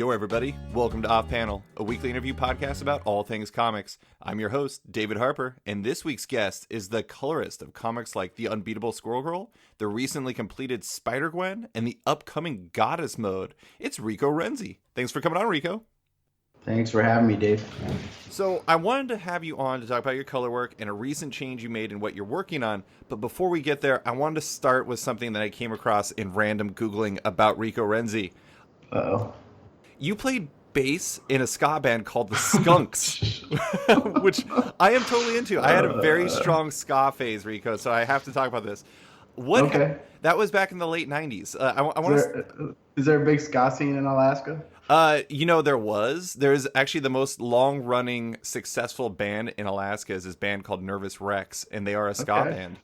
Yo, everybody. Welcome to Off Panel, a weekly interview podcast about all things comics. I'm your host, David Harper, and this week's guest is the colorist of comics like The Unbeatable Squirrel Girl, the recently completed Spider-Gwen, and the upcoming Goddess Mode. It's Rico Renzi. Thanks for coming on, Rico. Thanks for having me, Dave. So I wanted to have you on to talk about your color work and a recent change you made in what you're working on. But before we get there, I wanted to start with something that I came across in random Googling about Rico Renzi. Uh-oh. You played bass in a ska band called the Skunks, which I am totally into. I had a very strong ska phase, Rico, so I have to talk about this. That was back in the late 90s. Is there a big ska scene in Alaska? There's actually the most long-running successful band in Alaska is this band called Nervous Rex, and they are a ska band.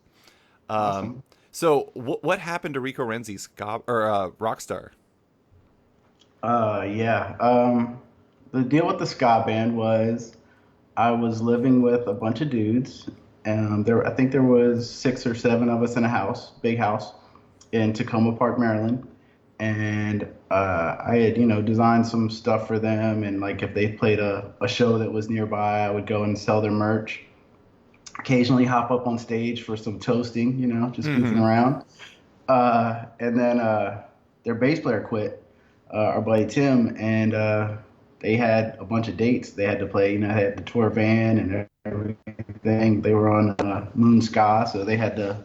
Awesome. So what happened to Rico Renzi, ska or Rockstar? The deal with the ska band was I was living with a bunch of dudes, and I think there was 6 or 7 of us in a house, big house, in Tacoma Park, Maryland. And I had, designed some stuff for them, and like if they played a show that was nearby, I would go and sell their merch. Occasionally hop up on stage for some toasting, just goofing around. And then their bass player quit, our buddy Tim, and they had a bunch of dates they had to play. They had the tour van and everything. They were on Moon Ska, so they had to,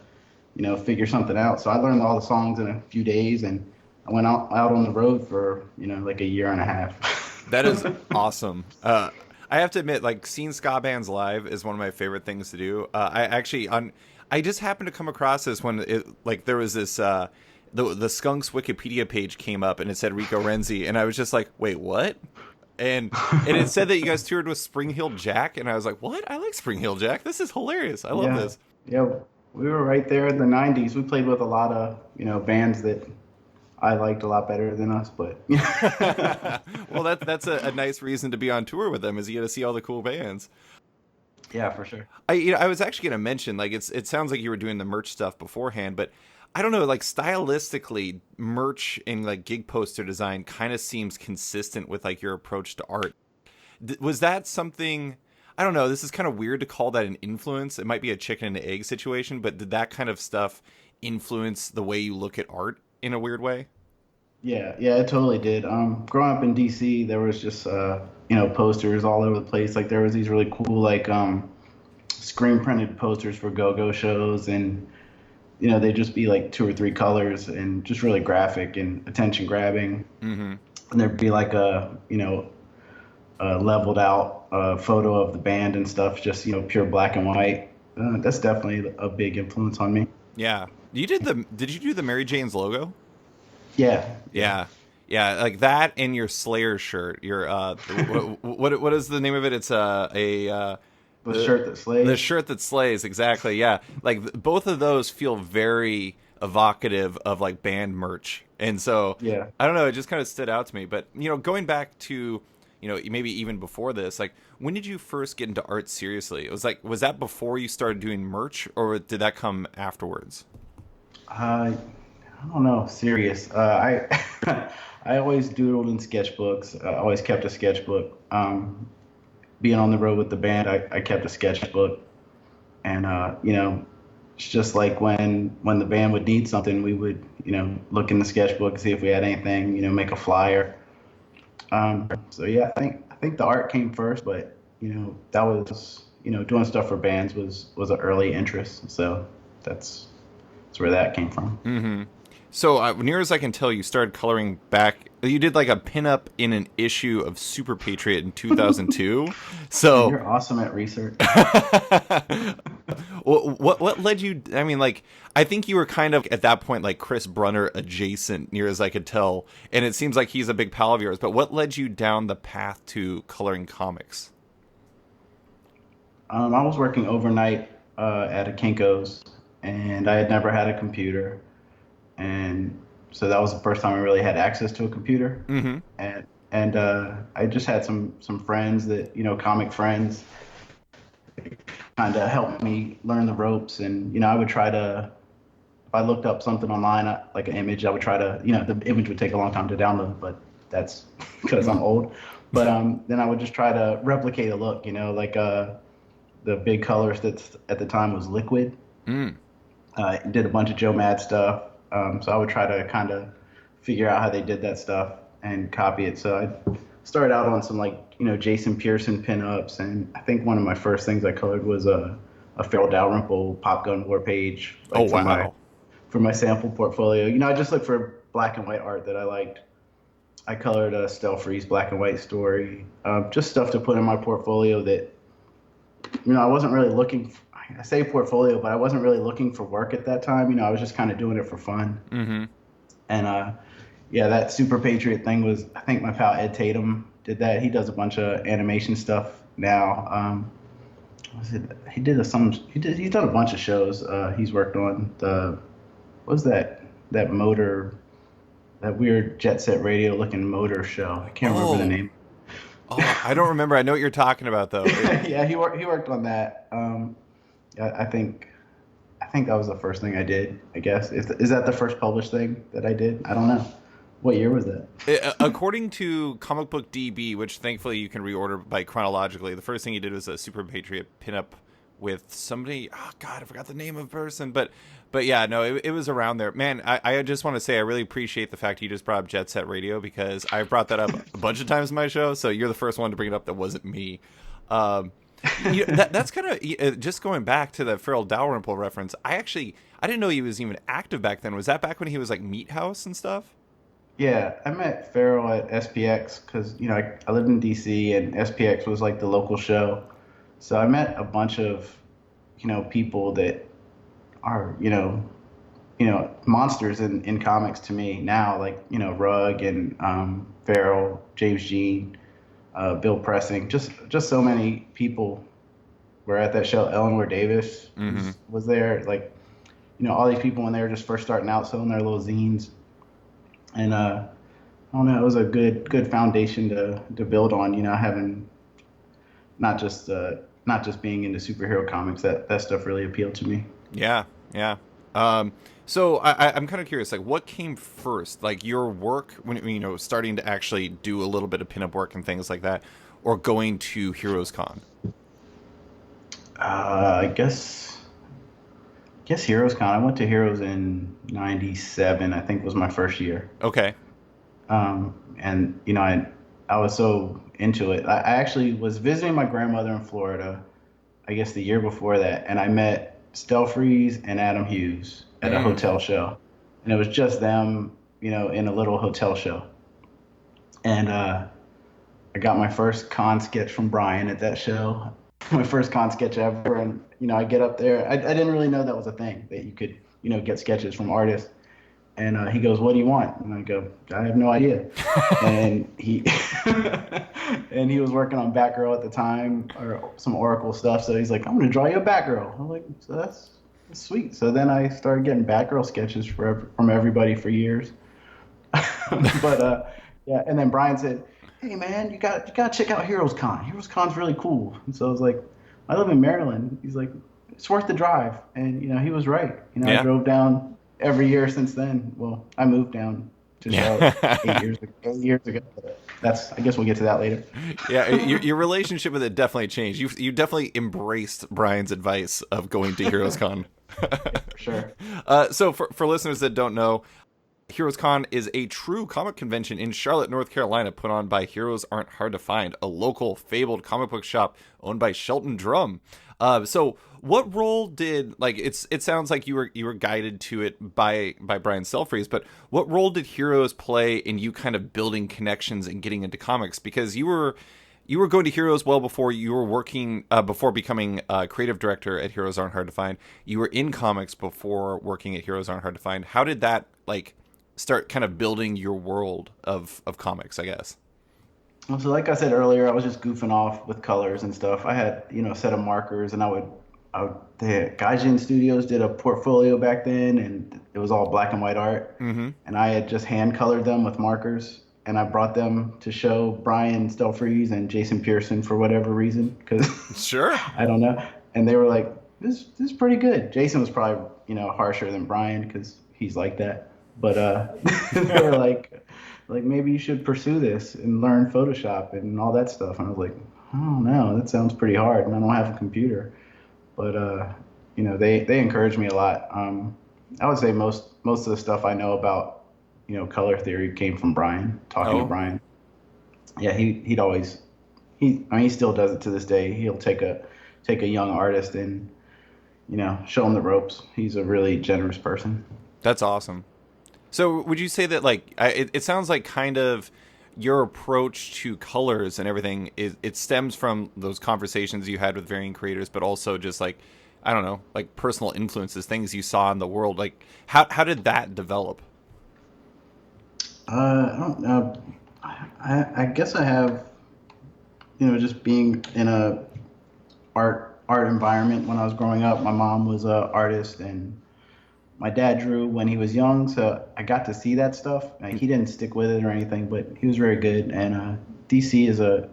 figure something out. So I learned all the songs in a few days, and I went out on the road for, like a year and a half. That is awesome. I have to admit, like, seeing ska bands live is one of my favorite things to do. I just happened to come across this when there was this the Skunks Wikipedia page came up and it said Rico Renzi, and I was just like, wait, what? And it said that you guys toured with Spring Heel Jack, and I was like, what? I like Spring Heel Jack. This is hilarious. I love this. Yeah, we were right there in the 90s. We played with a lot of, bands that I liked a lot better than us, but well, that's a nice reason to be on tour with them, is you get to see all the cool bands. Yeah, for sure. I was actually going to mention, like, it sounds like you were doing the merch stuff beforehand, but I don't know, like, stylistically, merch and like gig poster design kind of seems consistent with like your approach to art. Was that something? I don't know. This is kind of weird to call that an influence. It might be a chicken and egg situation, but did that kind of stuff influence the way you look at art in a weird way? Yeah, it totally did. Growing up in DC, there was just posters all over the place. Like there was these really cool like screen printed posters for go-go shows, and they'd just be like 2 or 3 colors and just really graphic and attention grabbing. Mm-hmm. And there'd be like a leveled out photo of the band and stuff, just pure black and white. That's definitely a big influence on me. Yeah. Did you do the Mary Jane's logo? Yeah, like that, and your Slayer shirt. Your what is the name of it? It's the shirt that slays. The shirt that slays, exactly. Yeah, like both of those feel very evocative of like band merch, and so yeah, I don't know. It just kind of stood out to me. But going back to maybe even before this, like when did you first get into art seriously? It was that before you started doing merch, or did that come afterwards? I don't know. Serious. I I always doodled in sketchbooks. I always kept a sketchbook. Being on the road with the band, I kept a sketchbook, and it's just like when the band would need something, we would look in the sketchbook, see if we had anything, make a flyer. So yeah, I think the art came first, but that was doing stuff for bands was an early interest, so that's where that came from. Mm-hmm. So, near as I can tell, you started coloring back. You did like a pinup in an issue of Super Patriot in 2002. So you're awesome at research. What led you? I mean, like, I think you were kind of at that point like Chris Brunner adjacent, near as I could tell, and it seems like he's a big pal of yours. But what led you down the path to coloring comics? I was working overnight at a Kinko's, and I had never had a computer. And so that was the first time I really had access to a computer. Mm-hmm. And I just had some friends that, comic friends, kind of helped me learn the ropes. And, I would try to, if I looked up something online, like an image, I would try to, the image would take a long time to download, but That's because I'm old. But then I would just try to replicate a look, like the big colorist that's at the time was Liquid. Mm. Did a bunch of Joe Mad stuff. So I would try to kind of figure out how they did that stuff and copy it. So I started out on some like Jason Pearson pinups, and I think one of my first things I colored was a Farrell Dalrymple Pop Gun War page, Oh like wow. for my sample portfolio. I just looked for black and white art that I liked. I colored a Stelfreeze black and white story, just stuff to put in my portfolio that I wasn't really looking. I say portfolio, but I wasn't really looking for work at that time. I was just kind of doing it for fun. Mm-hmm. And yeah, that Super Patriot thing was. I think my pal Ed Tatum did that. He does a bunch of animation stuff now. Was it? He did a some. He did. He's done a bunch of shows. He's worked on the. What was that motor? That weird Jet Set Radio looking motor show. I can't remember the Oh. name. Oh, I don't remember. I know what you're talking about though. Yeah, he worked on that. I think that was the first thing I did. I guess is that the first published thing that I did? I don't know. What year was that? According to Comic Book DB, which thankfully you can reorder by chronologically, the first thing he did was a Super Patriot pinup with somebody. Oh God, I forgot the name of the person, but yeah, no, it was around there. Man, I just want to say I really appreciate the fact you just brought up Jet Set Radio because I brought that up a bunch of times in my show. So you're the first one to bring it up that wasn't me. That's kind of just going back to the Farrell Dalrymple reference. I didn't know he was even active back then. Was that back when he was like Meat House and stuff? Yeah, I met Farrell at SPX because I lived in DC and SPX was like the local show. So I met a bunch of people that are monsters in comics to me now, like Rugg and Farrell, James Jean, Bill Pressing, just so many people were at that show. Eleanor Davis Mm-hmm. was there, like all these people when they were just first starting out selling their little zines, and I don't know, it was a good foundation to build on. Having not just being into superhero comics, that stuff really appealed to me. Yeah, yeah. So I'm kind of curious, like, what came first, like your work when starting to actually do a little bit of pinup work and things like that, or going to HeroesCon? I guess HeroesCon. I went to Heroes in '97. I think was my first year. Okay. And I was so into it. I actually was visiting my grandmother in Florida, I guess the year before that, and I met Stelfreeze and Adam Hughes at a Mm. hotel show, and it was just them, in a little hotel show. And I got my first con sketch from Brian at that show, my first con sketch ever. And I get up there. I didn't really know that was a thing that you could get sketches from artists. And he goes, "What do you want?" And I go, "I have no idea." And he and he was working on Batgirl at the time, or some Oracle stuff. So he's like, "I'm gonna draw you a Batgirl." I'm like, "So that's sweet." So then I started getting Batgirl sketches from everybody for years. But yeah, and then Brian said, "Hey man, you got to check out Heroes Con. Heroes Con's really cool." And so I was like, "I live in Maryland." He's like, "It's worth the drive." And he was right. I Yeah. drove down every year since then. Well, I moved down to Charlotte Yeah. 8 years ago. 8 years ago. I guess we'll get to that later. Yeah, your relationship with it definitely changed. You definitely embraced Brian's advice of going to HeroesCon. Yeah, for sure. So for listeners that don't know, HeroesCon is a true comic convention in Charlotte, North Carolina, put on by Heroes Aren't Hard to Find, a local fabled comic book shop owned by Shelton Drum. So what role did, like, it sounds like you were guided to it by Brian Stelfreeze, but what role did Heroes play in you kind of building connections and getting into comics? Because you were going to Heroes well before you were working, before becoming creative director at Heroes Aren't Hard to Find. You were in comics before working at Heroes Aren't Hard to Find. How did that, like, start kind of building your world of comics, I guess? Well, so like I said earlier, I was just goofing off with colors and stuff. I had, a set of markers, and the Gaijin Studios did a portfolio back then, and it was all black and white art. Mm-hmm. And I had just hand colored them with markers, and I brought them to show Brian Stelfreeze and Jason Pearson for whatever reason, because Sure. I don't know. And they were like, "This is pretty good." Jason was probably harsher than Brian because he's like that. But they were like maybe you should pursue this and learn Photoshop and all that stuff. And I was like, oh no, that sounds pretty hard, and I don't have a computer. But they encouraged me a lot. I would say most of the stuff I know about color theory came from Brian. Talking to Oh, Brian, yeah, he'd always I mean he still does it to this day. He'll take a young artist and show him the ropes. He's a really generous person. that's awesome. So would you say that like it sounds like kind of your approach to colors and everything is it stems from those conversations you had with varying creators, but also just like I don't know, like personal influences, things you saw in the world. Like how did that develop? I don't know. I guess I have just being in a art environment when I was growing up. My mom was a artist and my dad drew when he was young, so I got to see that stuff. Like he didn't stick with it or anything, but he was very good. And DC is I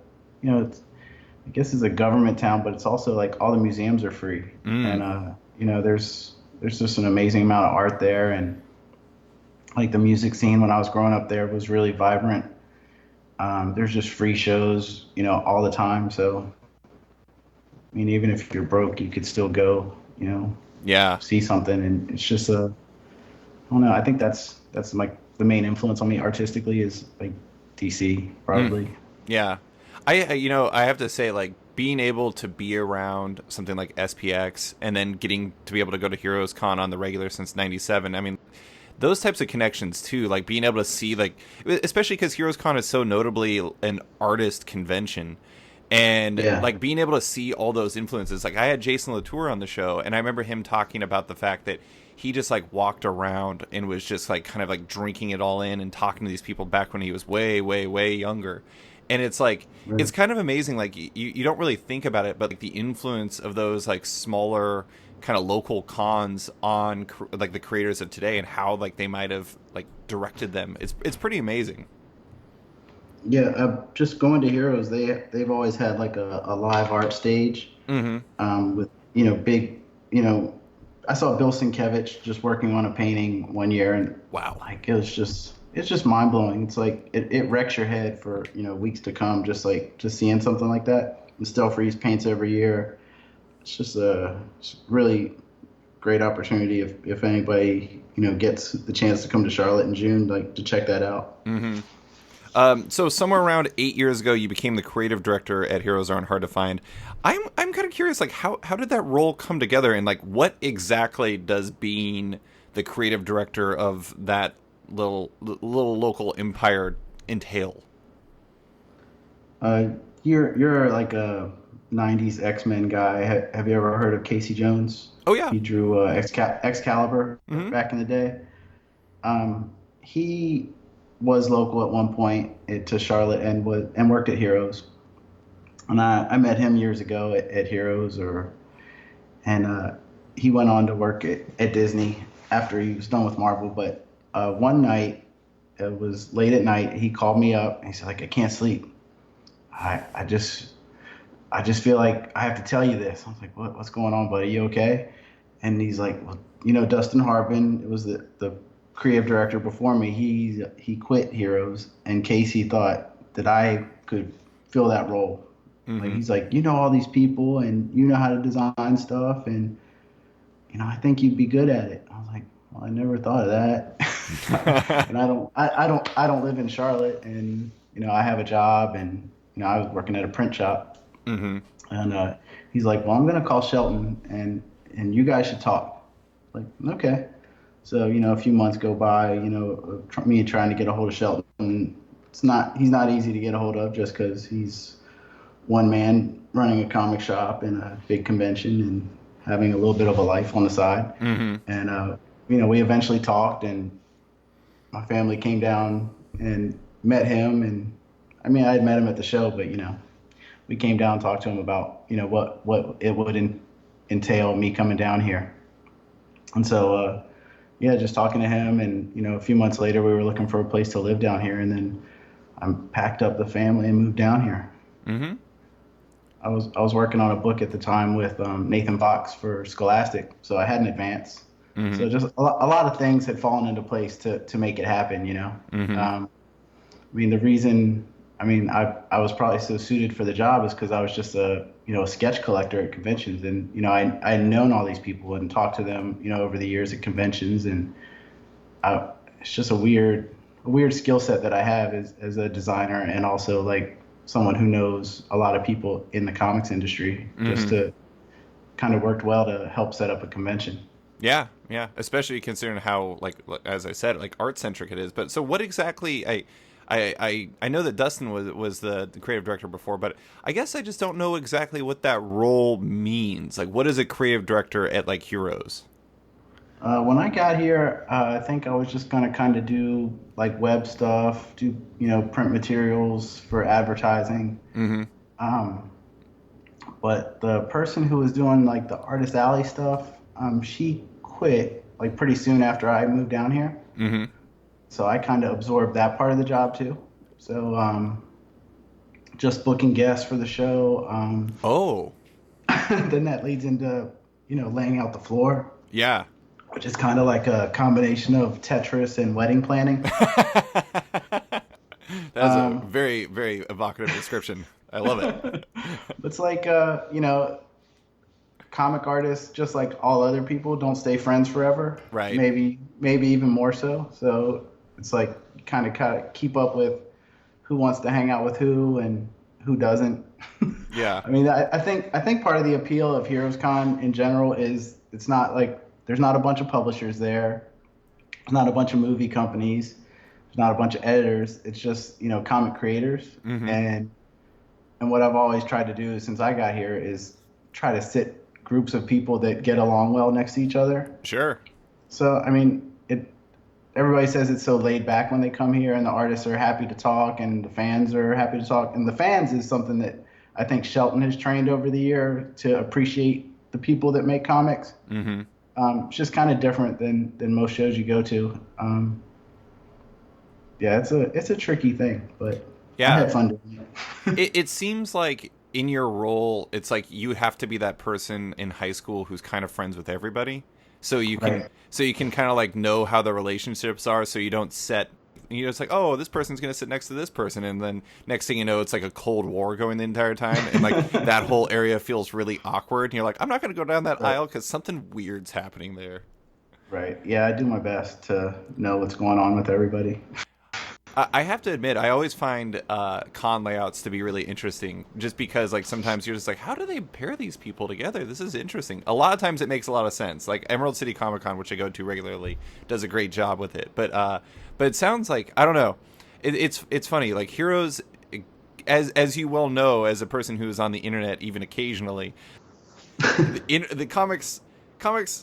guess it's a government town, but it's also like all the museums are free, Mm, and there's just an amazing amount of art there, and like the music scene when I was growing up there was really vibrant. There's just free shows, all the time. So I mean, even if you're broke, you could still go, yeah. see something, and it's just I don't know. I think that's like the main influence on me artistically is like DC Mm, probably. yeah. I have to say like being able to be around something like SPX and then getting to be able to go to HeroesCon on the regular since 97. I mean, those types of connections too, like being able to see like especially cuz HeroesCon is so notably an artist convention and Yeah, like being able to see all those influences. Like I had Jason Latour on the show and I remember him talking about the fact that he just like walked around and was just like kind of like drinking it all in and talking to these people back when he was way younger. And it's like right. it's kind of amazing like you don't really think about it, but like the influence of those like smaller kind of local cons on like the creators of today and how like they might have like directed them. It's pretty amazing. Yeah, just going to Heroes, they've always had like a live art stage, Mhm. with big, you know, I saw Bill Sienkiewicz just working on a painting one year, and Wow. like it's just mind blowing. It's like it wrecks your head for weeks to come, just like just seeing something like that. And Still Freeze paints every year. It's really great opportunity if anybody gets the chance to come to Charlotte in June, like to check that out. Mhm. So somewhere around 8 years ago, you became the creative director at Heroes Aren't Hard to Find. I'm kind of curious, like how did that role come together, and like what exactly does being the creative director of that little local empire entail? Uh, you're like a '90s X-Men guy. Have you ever heard of Casey Jones? Oh yeah. He drew Excalibur Hmm. back in the day. He was local at one point to Charlotte and worked at Heroes. And I met him years ago at Heroes, and he went on to work at Disney after he was done with Marvel. But one night, it was late at night, he called me up and he said, like, I can't sleep. I, I just I just feel like I have to tell you this. I was like, what's going on, buddy? You okay? And he's like, well, Dustin Harbin, it was the creative director before me. He quit Heroes, and Casey thought that I could fill that role. Like Hmm. he's like, all these people, and you know how to design stuff, and I think you'd be good at it. I was like, well, I never thought of that. And I don't live in Charlotte, and I have a job, and I was working at a print shop, Hmm. and he's like, well, I'm gonna call Shelton, and you guys should talk. Like, okay. So a few months go by, me trying to get a hold of Shelton. He's not easy to get a hold of just because he's one man running a comic shop and a big convention and having a little bit of a life on the side. Hmm. And we eventually talked, and my family came down and met him. And I mean, I had met him at the show, but we came down and talked to him about what it would entail me coming down here. And so yeah, just talking to him, and a few months later, we were looking for a place to live down here, and then I packed up the family and moved down here. Hmm. I was working on a book at the time with Nathan Fox for Scholastic, so I had an advance. Hmm. So just a lot of things had fallen into place to make it happen. Hmm. Um, I mean, the reason, I mean, I was probably so suited for the job is because I was just a sketch collector at conventions. And, I had known all these people and talked to them, over the years at conventions. And it's just a weird skill set that I have as a designer and also like someone who knows a lot of people in the comics industry just Hmm. to kind of worked well to help set up a convention. Yeah, yeah. Especially considering how, like, as I said, like art centric it is. But so, what exactly? I know that Dustin was the creative director before, but I guess I just don't know exactly what that role means. Like, what is a creative director at like Heroes? When I got here, I think I was just gonna kind of do like web stuff, do print materials for advertising. Mm-hmm. Um, but the person who was doing like the artist alley stuff, she quit like pretty soon after I moved down here. Mm-hmm. So I kind of absorbed that part of the job too. So just booking guests for the show. Oh, Then that leads into laying out the floor, yeah. which is kind of like a combination of Tetris and wedding planning. That's a Um, very, very evocative description. I love it. it's like comic artists, just like all other people, don't stay friends forever. Right. Maybe even more so. So it's like you kind of keep up with who wants to hang out with who and who doesn't. Yeah. I mean, I think part of the appeal of HeroesCon in general is it's not like there's not a bunch of publishers there, there's not a bunch of movie companies, there's not a bunch of editors. It's just comic creators, Mm-hmm. and what I've always tried to do since I got here is try to sit groups of people that get along well next to each other. Sure. So I mean, everybody says it's so laid back when they come here, and the artists are happy to talk, and the fans are happy to talk. And the fans is something that I think Shelton has trained over the year to appreciate the people that make comics. Mm-hmm. It's just kind of different than most shows you go to. Yeah, it's a tricky thing, but I Yeah. had fun doing it. It seems like in your role, it's like you have to be that person in high school who's kind of friends with everybody. So you can Right. so you can kind of like know how the relationships are so you don't set it's like, oh, this person's gonna sit next to this person, and then next thing you know it's like a cold war going the entire time, and like that whole area feels really awkward, and you're like, I'm not gonna go down that Right. aisle because something weird's happening there. Right. Yeah, I do my best to know what's going on with everybody. I have to admit, I always find con layouts to be really interesting, just because like sometimes you're just like, how do they pair these people together? This is interesting. A lot of times it makes a lot of sense. Like Emerald City Comic Con, which I go to regularly, does a great job with it. But it sounds like, I don't know. It's funny. Like Heroes, as you well know, as a person who is on the internet even occasionally, the comics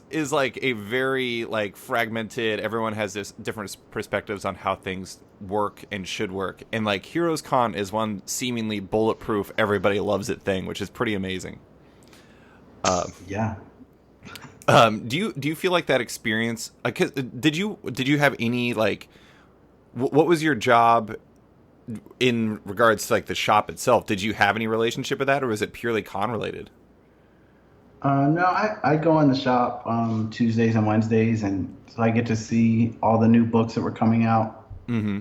is like a very like fragmented, everyone has this different perspectives on how things work and should work, and like Heroes Con is one seemingly bulletproof, everybody loves it thing, which is pretty amazing. Yeah. Do you feel like that experience, 'cause did you have any like what was your job in regards to like the shop itself? Did you have any relationship with that, or was it purely con related? No, I go in the shop Tuesdays and Wednesdays, and so I get to see all the new books that were coming out, Mm-hmm.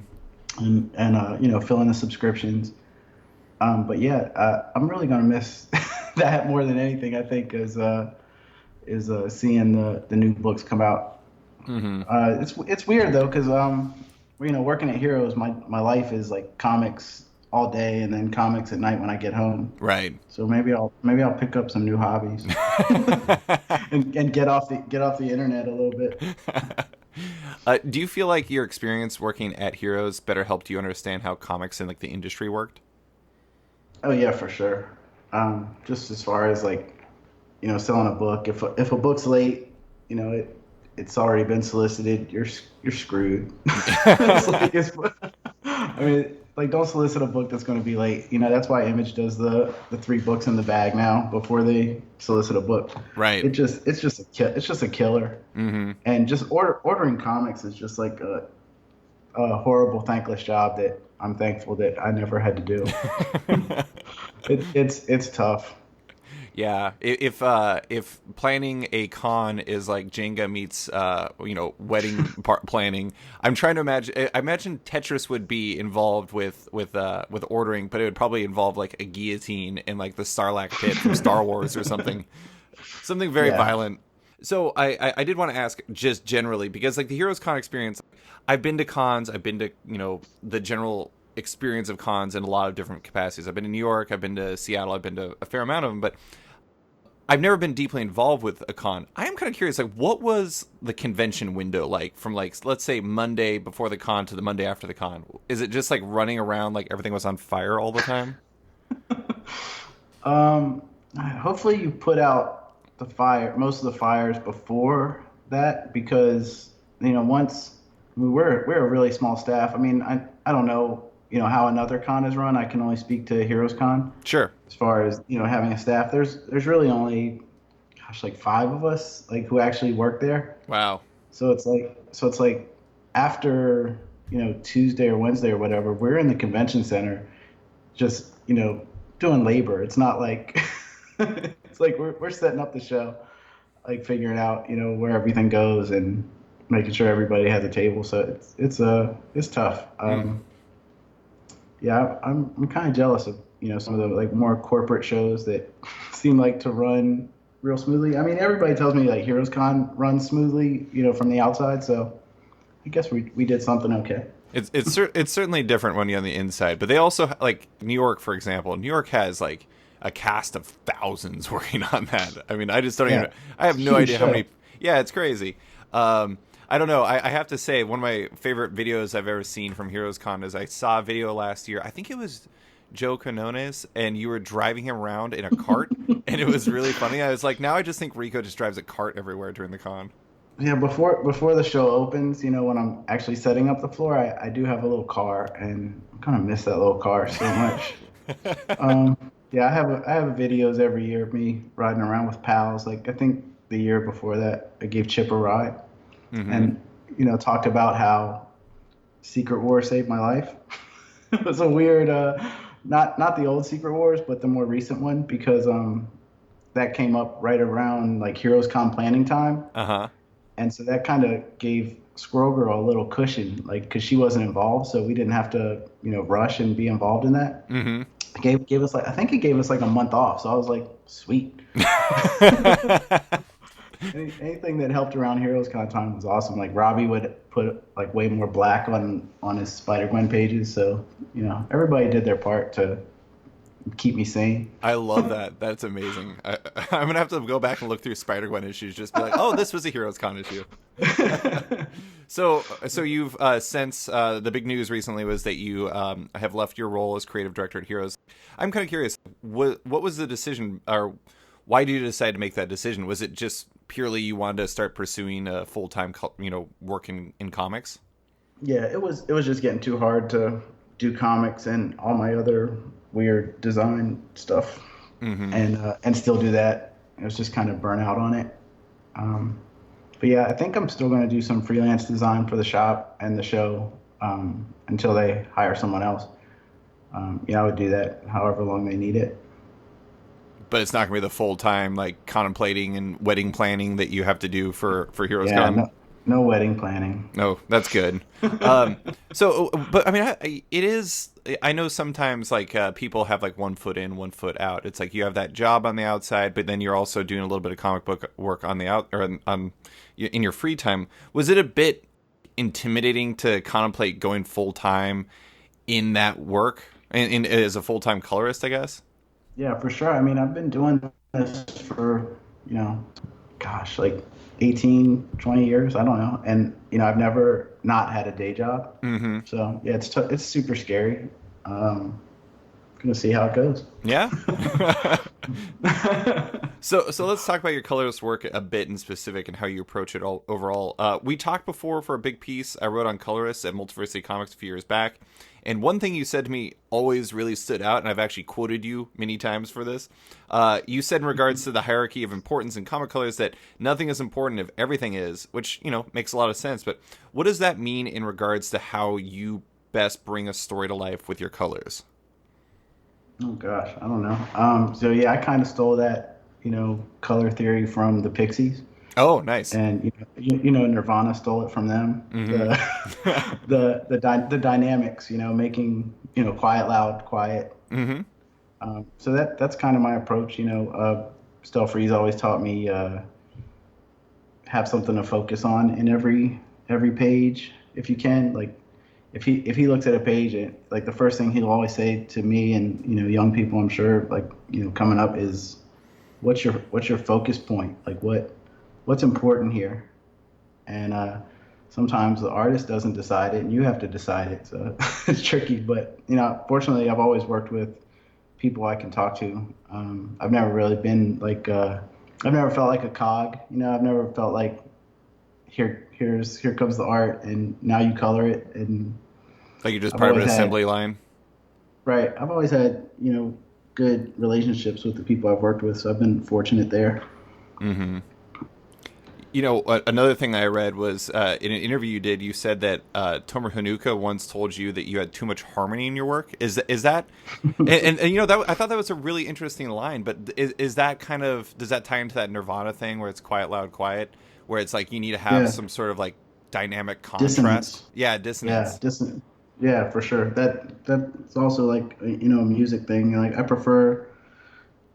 and fill in the subscriptions. But yeah, I'm really gonna miss that more than anything. I think is seeing the new books come out. Mm-hmm. It's weird though, because working at Heroes, my life is like comics all day and then comics at night when I get home. Right. So maybe I'll pick up some new hobbies and get off the internet a little bit. Do you feel like your experience working at Heroes better helped you understand how comics and like the industry worked? Oh yeah, for sure. Just as far as like selling a book, if a book's late, it's already been solicited. You're screwed. It's like I mean, like don't solicit a book that's going to be late. That's why Image does the three books in the bag now before they solicit a book. Right. It's just a killer. Mm-hmm. And just ordering comics is just like a horrible, thankless job that I'm thankful that I never had to do. It's tough. Yeah, if planning a con is like Jenga meets wedding planning, I'm trying to imagine. I imagine Tetris would be involved with ordering, but it would probably involve like a guillotine and like the Sarlacc pit from Star Wars or something very Yeah. violent. So I did want to ask just generally because like the Heroes Con experience, I've been to cons, I've been to the general experience of cons in a lot of different capacities. I've been to New York, I've been to Seattle, I've been to a fair amount of them, but I've never been deeply involved with a con. I am kind of curious, like, what was the convention window like from, like, let's say Monday before the con to the Monday after the con? Is it just like running around like everything was on fire all the time? Um, Hopefully you put out most of the fires before that, because once I mean, we're a really small staff. I mean, I don't know how another con is run. I can only speak to Heroes Con Sure. as far as having a staff. There's really only, gosh, like five of us like who actually work there. Wow. So it's like after Tuesday or Wednesday or whatever, we're in the convention center just doing labor. It's not like it's like we're setting up the show, like figuring out where everything goes and making sure everybody has a table. So it's tough. Mm. Yeah, I'm kind of jealous of some of the like more corporate shows that seem like to run real smoothly. I mean, everybody tells me like HeroesCon runs smoothly, from the outside. So I guess we did something okay. It's certainly different when you're on the inside, but they also like New York, for example. New York has like a cast of thousands working on that. I mean, I just don't Yeah, even. I have no huge idea how show. many. Yeah, it's crazy. I don't know. I have to say, one of my favorite videos I've ever seen from HeroesCon is I saw a video last year. I think it was Joe Canones, and you were driving him around in a cart, and it was really funny. I was like, now I just think Rico just drives a cart everywhere during the con. Yeah, before the show opens, when I'm actually setting up the floor, I do have a little car, and I kind of miss that little car so much. Yeah, I have videos every year of me riding around with pals. Like I think the year before that, I gave Chip a ride, Hmm. and talked about how Secret War saved my life. It was a weird, not the old Secret Wars, but the more recent one, because that came up right around like Heroes Con planning time. Uh huh. And so that kind of gave Squirrel Girl a little cushion, like because she wasn't involved, so we didn't have to, rush and be involved in that. Hmm. It gave us like I think it gave us like a month off, so I was like, sweet. Anything that helped around Heroes Con time was awesome. Like Robbi would put like way more black on his Spider-Gwen pages, so everybody did their part to keep me sane. I love that. That's amazing. I'm gonna have to go back and look through Spider-Gwen issues. Just be like, oh, this was a Heroes Con issue. So you've since the big news recently was that you have left your role as creative director at Heroes. I'm kind of curious. What was the decision, or why did you decide to make that decision? Was it just purely you wanted to start pursuing a full time, work in comics? Yeah, it was just getting too hard to do comics and all my other weird design stuff, Mm-hmm. and still do that. It was just kind of burnout on it. Um, but yeah, I think I'm still going to do some freelance design for the shop and the show, until they hire someone else. Yeah, I would do that however long they need it. But it's not gonna be the full time like contemplating and wedding planning that you have to do for Heroes Yeah, Con. no wedding planning. No, that's good. Um, but I mean, it is. I know sometimes like people have like one foot in, one foot out. It's like you have that job on the outside, but then you're also doing a little bit of comic book work on the out or in your free time. Was it a bit intimidating to contemplate going full time in that work and as a full time colorist? I guess. Yeah, for sure. I mean, I've been doing this for, gosh, like 18, 20 years. I don't know. And, I've never not had a day job. Mm-hmm. So, yeah, it's super scary. Gonna see how it goes. Yeah. So let's talk about your colorist work a bit in specific and how you approach it all overall. We talked before for a big piece I wrote on colorists at Multiversity Comics a few years back, and one thing you said to me always really stood out, and I've actually quoted you many times for this. You said in regards to the hierarchy of importance in comic colors that nothing is important if everything is, which makes a lot of sense. But what does that mean in regards to how you best bring a story to life with your colors? Oh gosh, I don't know. So yeah, I kind of stole that. color theory from the Pixies, Oh, nice. and Nirvana stole it from them. Hmm. The the dynamics, making quiet loud, quiet. Hmm. So that's kind of my approach. Stel Freeze always taught me have something to focus on in every page if you can. Like if he looks at a page, like the first thing he'll always say to me and young people, I'm sure, like coming up is what's your focus point? Like what's important here? And sometimes the artist doesn't decide it, and you have to decide it. So it's tricky, but fortunately, I've always worked with people I can talk to. I've never really been like I've never felt like a cog. I've never felt like here comes the art, and now you color it. And Like you're just I've part of an always had assembly line. right. I've always had good relationships with the people I've worked with, so I've been fortunate there. Hmm. Another thing I read was in an interview you did. You said that Tomer Hanuka once told you that you had too much harmony in your work. Is that? And that I thought that was a really interesting line. But is that kind of, does that tie into that Nirvana thing where it's quiet, loud, quiet, where it's like you need to have Yeah, some sort of like dynamic contrast? dissonance. Yeah, Yeah, dissonance. dissonance. Yeah, for sure. That's also like a music thing. Like I prefer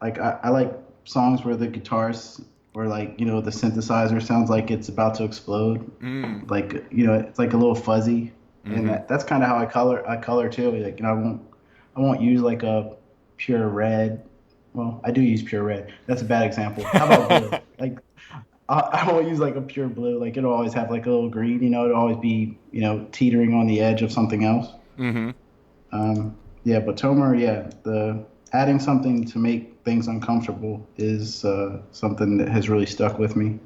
like I like songs where the guitars or like the synthesizer sounds like it's about to explode. Mm. Like it's like a little fuzzy, and Mm-hmm. that's kind of how I color too. Like I won't use like a pure red. Well, I do use pure red. That's a bad example. How about blue? Like I won't use like a pure blue. Like it'll always have like a little green. It'll always be teetering on the edge of something else. Mm-hmm. Yeah, but Tomer, yeah, the adding something to make things uncomfortable is something that has really stuck with me.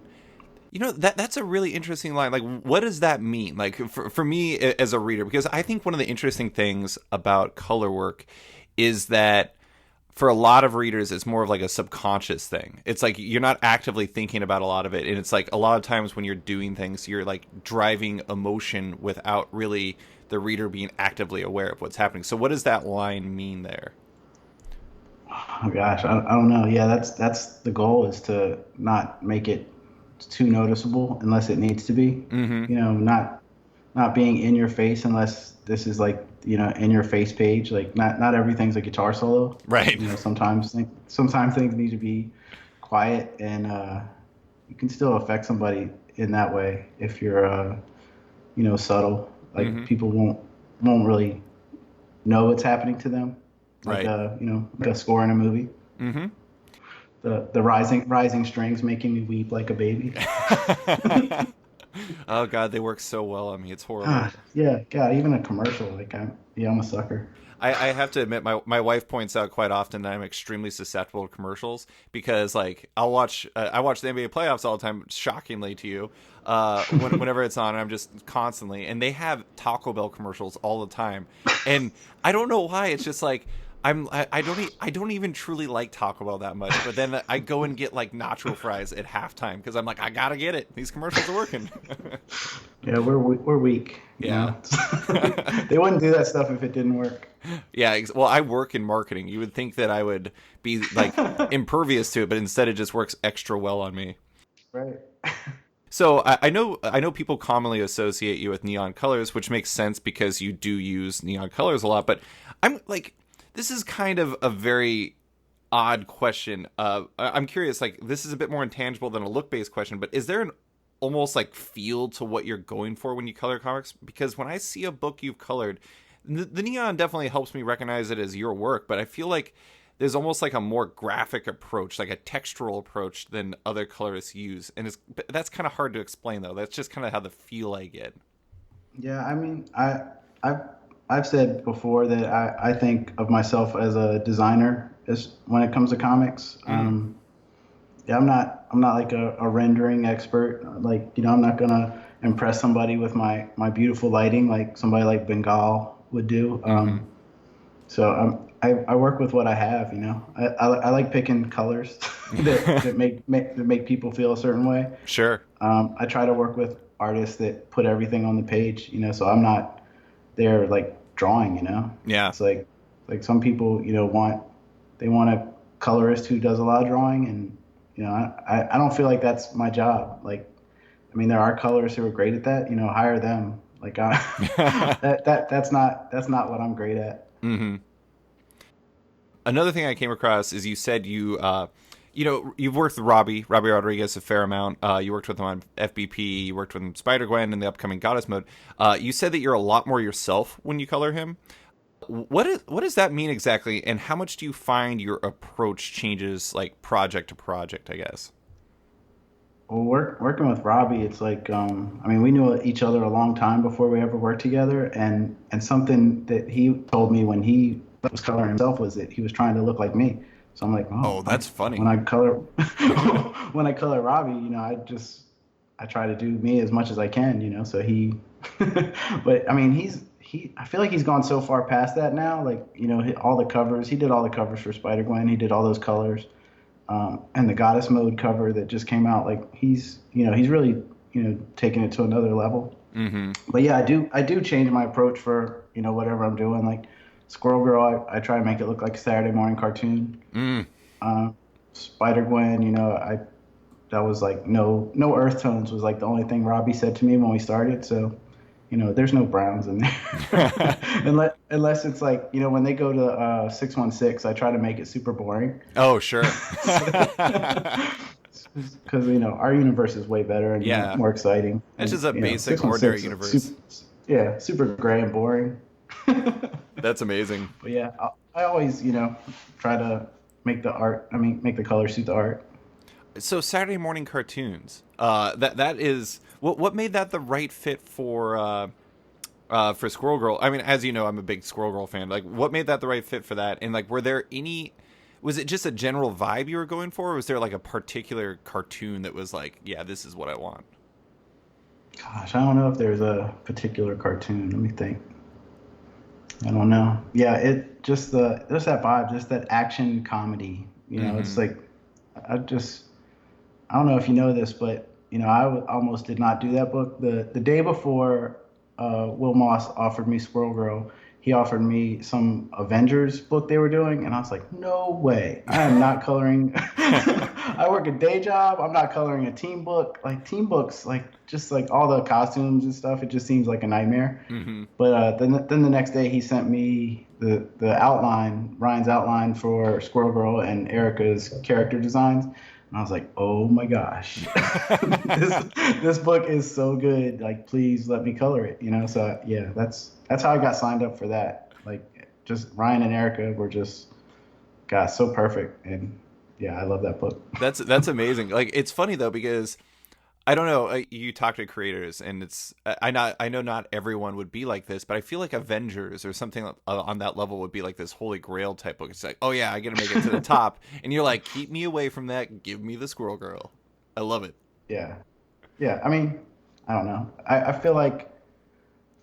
That's a really interesting line. Like, what does that mean? Like, for me as a reader, because I think one of the interesting things about color work is that for a lot of readers, it's more of like a subconscious thing. It's like you're not actively thinking about a lot of it, and it's like a lot of times when you're doing things, you're like driving emotion without really the reader being actively aware of what's happening. So, what does that line mean there? Oh gosh, I don't know. Yeah, that's the goal is to not make it too noticeable unless it needs to be. Mm-hmm. Not being in your face unless this is like in your face page. Like not everything's a guitar solo. Right. Sometimes things need to be quiet, and you can still affect somebody in that way if you're subtle. Like Mm-hmm. people won't really know what's happening to them. Like Right. like a score in a movie. Mm-hmm. The rising strings making me weep like a baby. Oh God, they work so well on me. It's horrible. Ah, yeah, God, even a commercial. Like I'm a sucker. I have to admit, my wife points out quite often that I'm extremely susceptible to commercials because, like, I watch the NBA playoffs all the time, shockingly to you, whenever it's on, I'm just constantly, and they have Taco Bell commercials all the time, and I don't know why. It's just like I don't even truly like Taco Bell that much, but then I go and get like nacho fries at halftime because I'm like, I gotta get it. These commercials are working. Yeah, we're weak. Yeah. They wouldn't do that stuff if it didn't work. Yeah, well, I work in marketing. You would think that I would be like impervious to it, but instead it just works extra well on me. Right. So I know people commonly associate you with neon colors, which makes sense because you do use neon colors a lot. But I'm like, this is kind of a very odd question. I'm curious. Like, this is a bit more intangible than a look based question, but is there an almost like feel to what you're going for when you color comics? Because when I see a book you've colored, the neon definitely helps me recognize it as your work, but I feel like there's almost like a more graphic approach, like a textural approach than other colorists use, and that's kind of hard to explain though. That's just kind of how the feel I get. Yeah, I mean, I've I've said before that I think of myself as a designer as when it comes to comics. Mm. Yeah, I'm not like a rendering expert. Like I'm not gonna impress somebody with my beautiful lighting like somebody like Bengal would do. Mm-hmm. So I work with what I have. I like picking colors that make people feel a certain way. Sure. I try to work with artists that put everything on the page. So I'm not there like drawing. Yeah. It's like some people want a colorist who does a lot of drawing, and I don't feel like that's my job. Like, I mean, there are colorists who are great at that. Hire them. Like, that's not what I'm great at. Hmm. Another thing I came across is you said you've worked with Robbi Rodriguez a fair amount. You worked with him on FBP. You worked with him Spider-Gwen in the upcoming Goddess mode. You said that you're a lot more yourself when you color him. What does that mean exactly, and how much do you find your approach changes like project to project, I guess? Well, working with Robbie, it's like, I mean, we knew each other a long time before we ever worked together, and something that he told me when he was coloring himself was that he was trying to look like me. So I'm like, oh, Oh, that's when funny. I color, when I color Robbie, I try to do me as much as I can, So but I mean, I feel like he's gone so far past that now. Like, all the covers, he did all the covers for Spider-Gwen. He did all those colors. And the Goddess mode cover that just came out, like he's really taking it to another level. Hmm. But yeah, I do change my approach for whatever I'm doing. Like Squirrel Girl, I try to make it look like a Saturday morning cartoon. Mm. Spider Gwen, I that was like no earth tones was like the only thing Robbie said to me when we started. So there's no browns in there. Unless it's like, when they go to 616, I try to make it super boring. Oh, sure. Because, our universe is way better and Yeah, more exciting. it's And, just a basic, ordinary 616, universe. yeah, super gray and boring. That's amazing. But yeah, I always, try to make the art, I mean, make the color suit the art. So Saturday morning cartoons. That is what made that the right fit for Squirrel Girl. I mean, as you know, I'm a big Squirrel Girl fan. Like, what made that the right fit for that? And like, were there any? Was it just a general vibe you were going for, or was there like a particular cartoon that was like, yeah, this is what I want? Gosh, I don't know if there's a particular cartoon. Let me think. I don't know. Yeah, it just that vibe, just that action comedy. It's Mm-hmm. like I just I don't know if you know this, but almost did not do that book. The day before Will Moss offered me Squirrel Girl, he offered me some Avengers book they were doing, and I was like, no way, I am not coloring. I work a day job. I'm not coloring a team book. Like team books, like just like all the costumes and stuff, it just seems like a nightmare. Mm-hmm. But then the next day he sent me the outline, Ryan's outline for Squirrel Girl and Erica's character designs. And I was like, oh my gosh, this this book is so good. Like, please let me color it. So yeah, that's how I got signed up for that. Like, just Ryan and Erica were just, God, so perfect. And yeah, I love that book. That's amazing. Like, it's funny though because I don't know. You talk to creators, and I know not everyone would be like this, but I feel like Avengers or something on that level would be like this holy grail type book. It's like, oh yeah, I got to make it to the top, and you're like, keep me away from that. Give me the Squirrel Girl. I love it. Yeah, yeah. I mean, I don't know. I feel like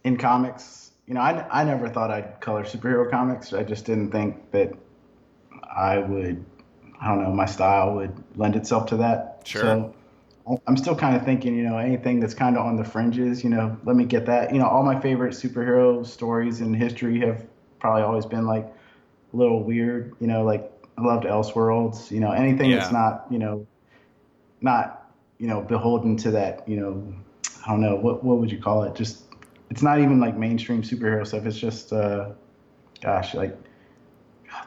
in comics, I never thought I'd color superhero comics. I just didn't think that I would, I don't know, my style would lend itself to that. Sure. So I'm still kind of thinking, anything that's kind of on the fringes, let me get that. All my favorite superhero stories in history have probably always been like a little weird, like I loved Elseworlds, anything that's Yeah. not beholden to that, I don't know, what would you call it? Just, it's not even like mainstream superhero stuff. It's just, gosh, like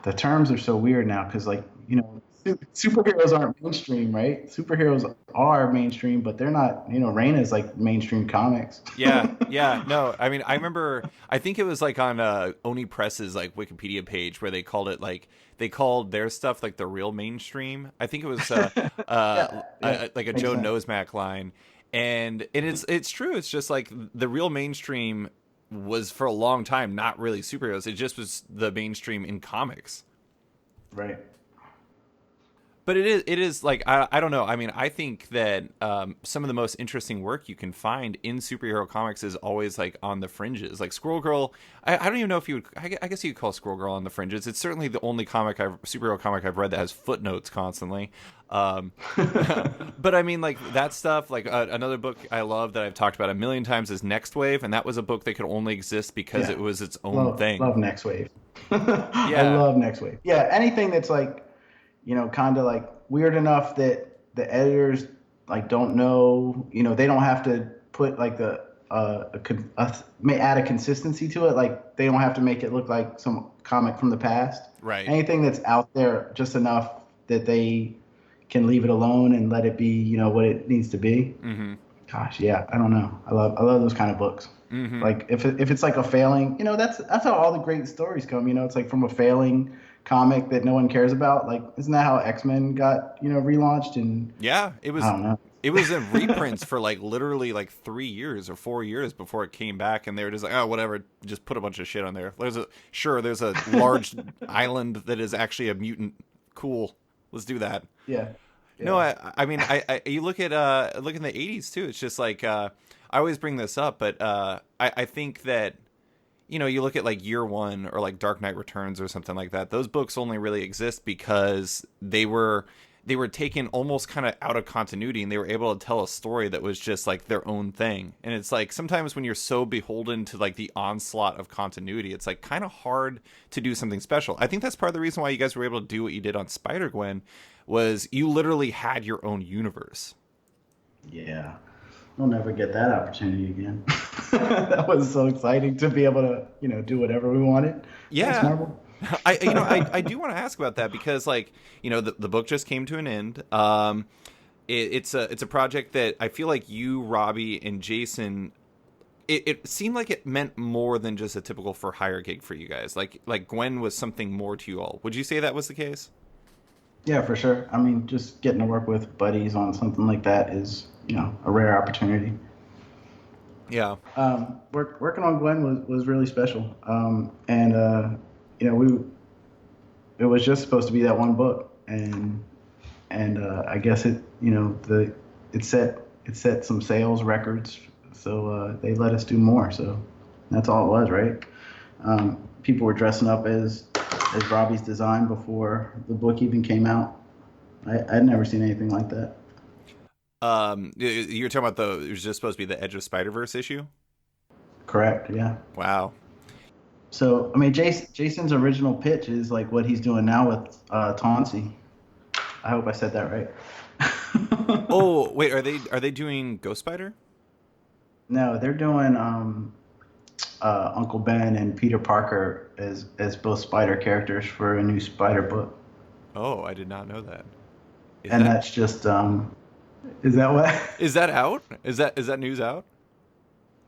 the terms are so weird now because like superheroes aren't mainstream, right? Superheroes are mainstream, but they're not. Rain is like mainstream comics. Yeah, yeah, no. I mean, I remember. I think it was like on Oni Press's like Wikipedia page where they called it like they called their stuff like the real mainstream. I think it was Yeah, yeah, like a makes Joe sense. Nosemac line, and it's true. It's just like the real mainstream was for a long time not really superheroes. It just was the mainstream in comics. Right. But it is like I don't know. I mean, I think that some of the most interesting work you can find in superhero comics is always like on the fringes. Like Squirrel Girl, I don't even know if you would. I guess you could call Squirrel Girl on the fringes. It's certainly the only superhero comic I've read that has footnotes constantly. Um, but I mean, like that stuff. Like another book I love that I've talked about a million times is Next Wave, and that was a book that could only exist because Yeah. it was its own Love thing. Next Wave. I Yeah. love Next Wave. Yeah, anything that's like, kind of like weird enough that the editors like don't know, they don't have to put like may add a consistency to it. Like they don't have to make it look like some comic from the past. Right. Anything that's out there just enough that they can leave it alone and let it be, what it needs to be. Mm-hmm. Gosh, yeah, I don't know. I love those kind of books. Mm-hmm. Like if it's like a failing, that's how all the great stories come. It's like from a failing comic that no one cares about. Like, isn't that how X-Men got relaunched? And Yeah, it was. I don't know. It was in reprints for like literally like 3 years or 4 years before it came back, and they were just like, oh, whatever, just put a bunch of shit on there. There's a large island that is actually a mutant. Cool, let's do that. Yeah. No, I mean, you look at look in the '80s too. It's just like I always bring this up, but I think that you look at like Year One or like Dark Knight Returns or something like that. Those books only really exist because they were taken almost kind of out of continuity, and they were able to tell a story that was just like their own thing. And it's like sometimes when you're so beholden to like the onslaught of continuity, it's like kind of hard to do something special. I think that's part of the reason why you guys were able to do what you did on Spider-Gwen, was you literally had your own universe. Yeah. We'll never get that opportunity again. That was so exciting to be able to, do whatever we wanted. Yeah. Thanks, Marvel. I do want to ask about that because like, the book just came to an end. It's a project that I feel like you, Robbi, and Jason, it seemed like it meant more than just a typical for hire gig for you guys. Like Gwen was something more to you all. Would you say that was the case? Yeah, for sure. I mean, just getting to work with buddies on something like that is, a rare opportunity. Yeah. Working on Gwen was really special. And it was just supposed to be that one book, and I guess it set some sales records, so they let us do more. So that's all it was, right? People were dressing up as Robbi's design before the book even came out. I'd never seen anything like that. You're talking about it was just supposed to be the Edge of Spider-Verse issue? Correct. Yeah. Wow. So I mean, Jason's original pitch is like what he's doing now with Taunsi. I hope I said that right. Oh wait, are they doing Ghost Spider? No, they're doing Uncle Ben and Peter Parker as both Spider characters for a new Spider book. Oh, I did not know that. That's just is that what? Is that out? Is that news out?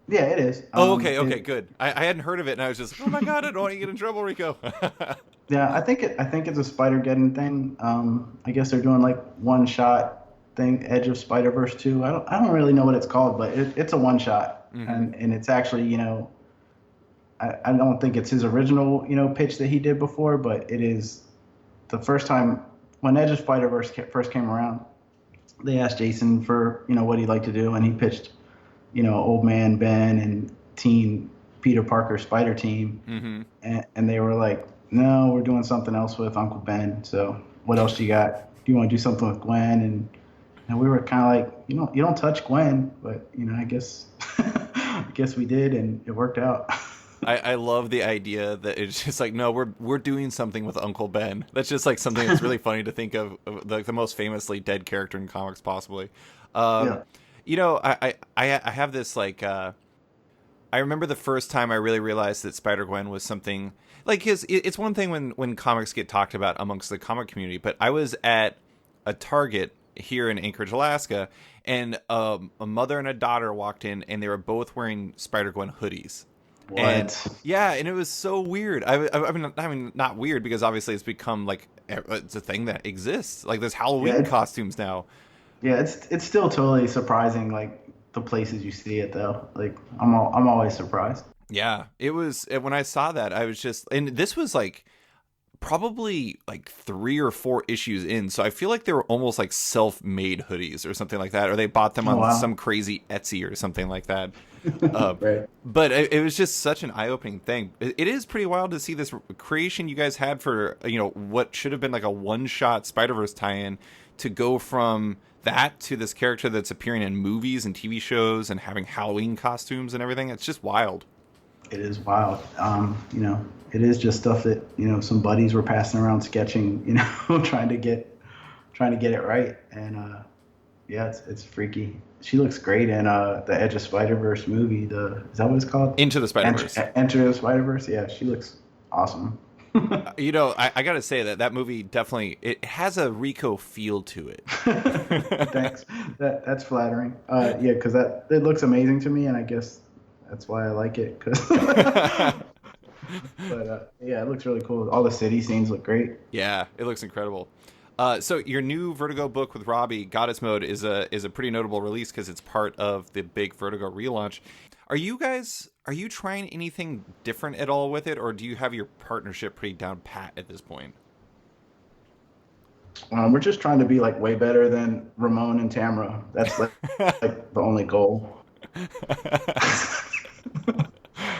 Yeah, it is. Okay, good. I hadn't heard of it, and I was just, oh my god, I don't want to get in trouble, Rico. Yeah, I think it's a Spider-Geddon thing. I guess they're doing like one shot thing, Edge of Spider-Verse 2. I don't really know what it's called, but it's a one shot, mm-hmm. and it's actually I don't think it's his original pitch that he did before, but it is the first time when Edge of Spider-Verse first came around. They asked Jason for what he'd like to do, and he pitched Old Man Ben and Teen Peter Parker Spider Team, mm-hmm. and they were like, no, we're doing something else with Uncle Ben. So what else do you got? Do you want to do something with Gwen? And we were kind of like, you don't touch Gwen, but I guess I guess we did, and it worked out. I love the idea that it's just like, no, we're doing something with Uncle Ben. That's just like something that's really funny to think of, like the most famously dead character in comics, possibly. Yeah. I have this like, I remember the first time I really realized that Spider-Gwen was something like it's one thing when comics get talked about amongst the comic community, but I was at a Target here in Anchorage, Alaska, and a mother and a daughter walked in, and they were both wearing Spider-Gwen hoodies. What? And yeah, and it was so weird. I mean, not weird because obviously it's become like it's a thing that exists. Like there's Halloween costumes now. Yeah, it's still totally surprising, like the places you see it though. Like I'm always surprised. Yeah, it was when I saw that I was just, and this was like probably like 3 or 4 issues in, so I feel like they were almost like self-made hoodies or something like that, or they bought them on some crazy Etsy or something like that. Right. But it was just such an eye-opening thing. It is pretty wild to see this creation you guys had for what should have been like a one-shot Spider-Verse tie-in to go from that to this character that's appearing in movies and TV shows and having Halloween costumes and everything. It's just wild. It is wild. It is just stuff that some buddies were passing around sketching, trying to get it right, and Yeah, it's freaky. She looks great in the Edge of Spider-Verse movie. The Is that what it's called? Into the Spider-Verse. Enter the Spider-Verse. Yeah, she looks awesome. You know, I gotta say that movie definitely it has a Rico feel to it. Thanks. That's flattering. Yeah, because that it looks amazing to me, and I guess that's why I like it. Cause but yeah, it looks really cool. All the city scenes look great. Yeah, it looks incredible. So your new Vertigo book with Robbi, Goddess Mode, is a pretty notable release because it's part of the big Vertigo relaunch. Are you trying anything different at all with it, or do you have your partnership pretty down pat at this point? We're just trying to be like way better than Ramon and Tamara. That's like the only goal.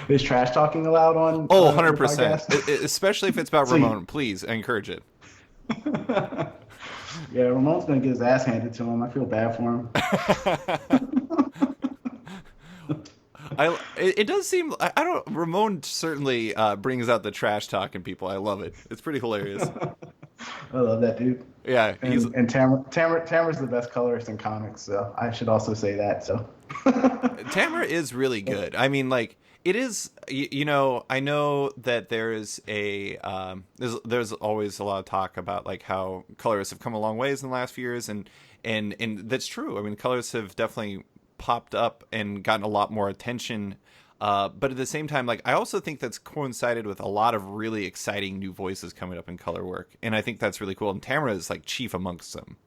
Is trash talking allowed on Oh, your 100%. podcast? Especially if it's about So Ramon. Please encourage it. yeah, Ramon's gonna get his ass handed to him. I feel bad for him. It does seem I don't Ramon certainly brings out the trash talk in people. I love it. It's pretty hilarious. I love that dude. Yeah, he's And Tamara's the best colorist in comics, so I should also say that. So Tamara is really good. I mean, like it is. You know, I know that there's there's always a lot of talk about like how colorists have come a long ways in the last few years, and that's true. I mean, colorists have definitely popped up and gotten a lot more attention. But at the same time, like I also think that's coincided with a lot of really exciting new voices coming up in color work, and I think that's really cool. And Tamara is like chief amongst them.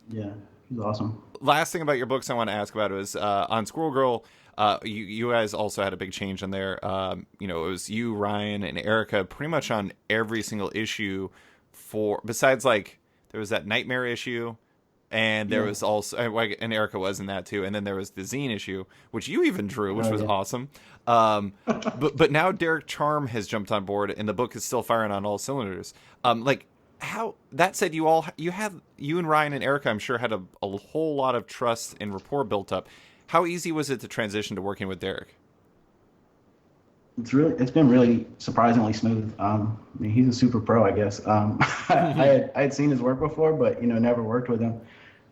yeah, he's awesome. Last thing about your books I want to ask about was on Squirrel Girl. You guys also had a big change in there. You know, it was you, Ryan, and Erica pretty much on every single issue. For besides, like there was that Nightmare issue, and there was also and Erica was in that too. And then there was the zine issue, which you even drew, which was awesome. But now Derek Charm has jumped on board, and the book is still firing on all cylinders. Like how that said, you and Ryan and Erica, I'm sure had a whole lot of trust and rapport built up. How easy was it to transition to working with Derek? It's been really surprisingly smooth. I mean, he's a super pro, I guess. I had seen his work before, but never worked with him.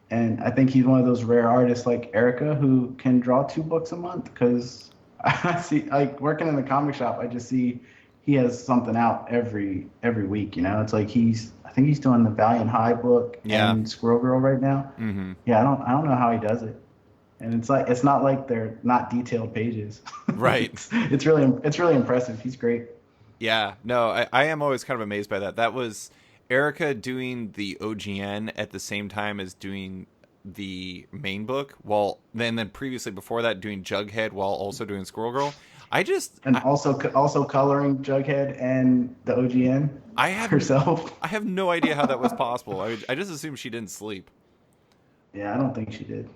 And I think he's one of those rare artists like Erica who can draw 2 books a month. Because I see, like working in the comic shop, I just see he has something out every week. It's like I think he's doing the Valiant High book and Squirrel Girl right now. Mm-hmm. Yeah, I don't know how he does it. And it's not like they're not detailed pages. Right. it's really impressive. He's great. Yeah. No, I am always kind of amazed by that. That was Erica doing the OGN at the same time as doing the main book, while then previously before that doing Jughead while also doing Squirrel Girl. Also coloring Jughead and the OGN herself. I have no idea how that was possible. I just assumed she didn't sleep. Yeah, I don't think she did.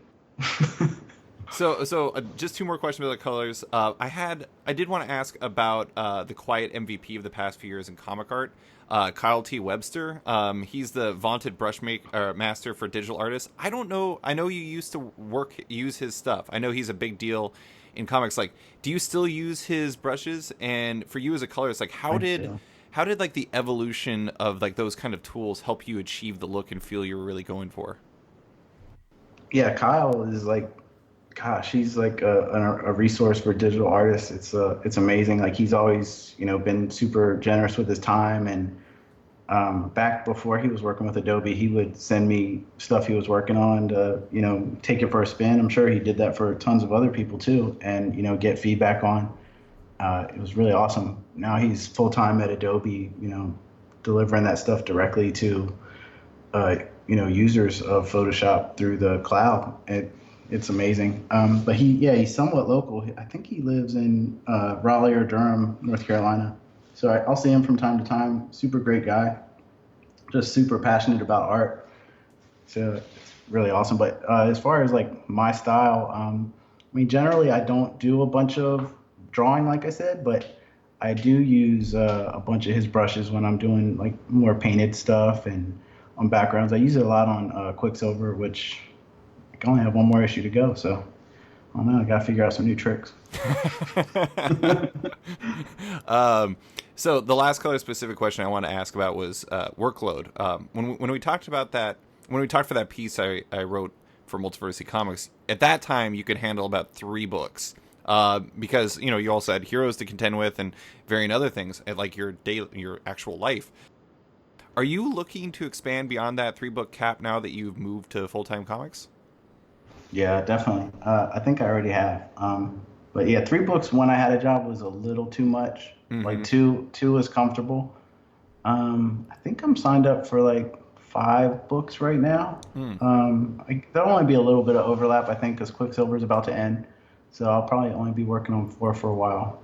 So just 2 more questions about the colors. I did want to ask about the quiet MVP of the past few years in comic art, Kyle T. Webster. He's the vaunted master for digital artists. I don't know. I know you used to use his stuff. I know he's a big deal in comics. Like, do you still use his brushes? And for you as a colorist, like, how did like the evolution of like those kind of tools help you achieve the look and feel you were really going for? Yeah, Kyle is like, gosh, he's like a resource for digital artists. It's amazing. Like he's always been super generous with his time, and back before he was working with Adobe, he would send me stuff he was working on to take it for a spin. I'm sure he did that for tons of other people too, and get feedback on. It was really awesome. Now he's full time at Adobe, delivering that stuff directly to users of Photoshop through the cloud. It's amazing. But he's somewhat local. I think he lives in Raleigh or Durham, North Carolina. So I'll see him from time to time. Super great guy. Just super passionate about art. So it's really awesome. But as far as like my style, I mean, generally I don't do a bunch of drawing, like I said, but I do use a bunch of his brushes when I'm doing like more painted stuff and on backgrounds. I use it a lot on Quicksilver, which I can only have 1 more issue to go. So I don't know. I got to figure out some new tricks. So the last color specific question I want to ask about was workload. When we talked about that, when we talked for that piece I wrote for Multiversity Comics. At that time, you could handle about 3 books. Because you also had heroes to contend with and varying other things, and like your actual life. Are you looking to expand beyond that 3-book cap now that you've moved to full-time comics? Yeah, definitely. I think I already have. But yeah, 3 books when I had a job was a little too much. Like Mm-hmm. two is comfortable. I think I'm signed up for like 5 books right now. Hmm. There'll only be a little bit of overlap, I think, because Quicksilver's about to end. So I'll probably only be working on 4 for a while.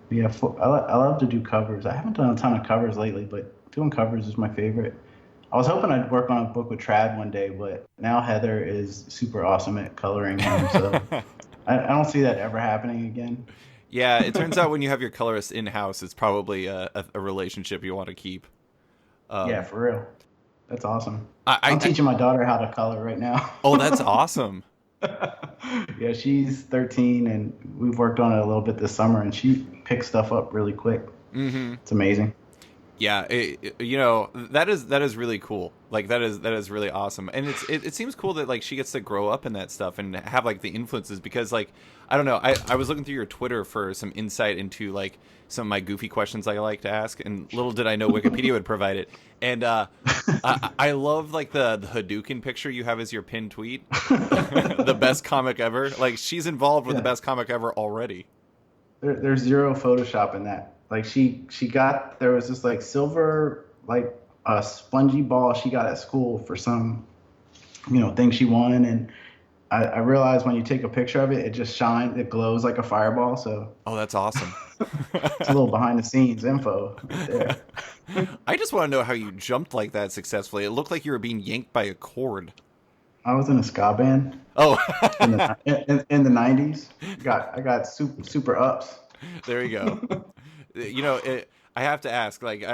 But yeah, I love to do covers. I haven't done a ton of covers lately, but doing covers is my favorite. I was hoping I'd work on a book with Trad one day, but now Heather is super awesome at coloring him, so I don't see that ever happening again. Yeah, it turns out when you have your colorist in house, it's probably a relationship you want to keep. Yeah, Um, for real. That's awesome. I, I'm I teaching my daughter how to color right now. oh, that's awesome. Yeah, she's 13, and we've worked on it a little bit this summer, and she picks stuff up really quick. Hmm. It's amazing. Yeah, that is really cool. Like that is really awesome, and it seems cool that like she gets to grow up in that stuff and have like the influences because like I don't know, I was looking through your Twitter for some insight into like some of my goofy questions I like to ask, and little did I know Wikipedia would provide it. And I love like the Hadouken picture you have as your pinned tweet, the best comic ever. Like she's involved with the Yeah. best comic ever already. There's zero Photoshop in that. Like she got there was this like silver like a spongy ball she got at school for some thing she won, and I realized when you take a picture of it, it just shines, it glows like a fireball. So Oh, that's awesome. it's a little behind the scenes info right there. I just want to know how you jumped like that successfully. It looked like you were being yanked by a cord. I was in a ska band Oh, in the 90s. I got super ups. there you go. I have to ask, like,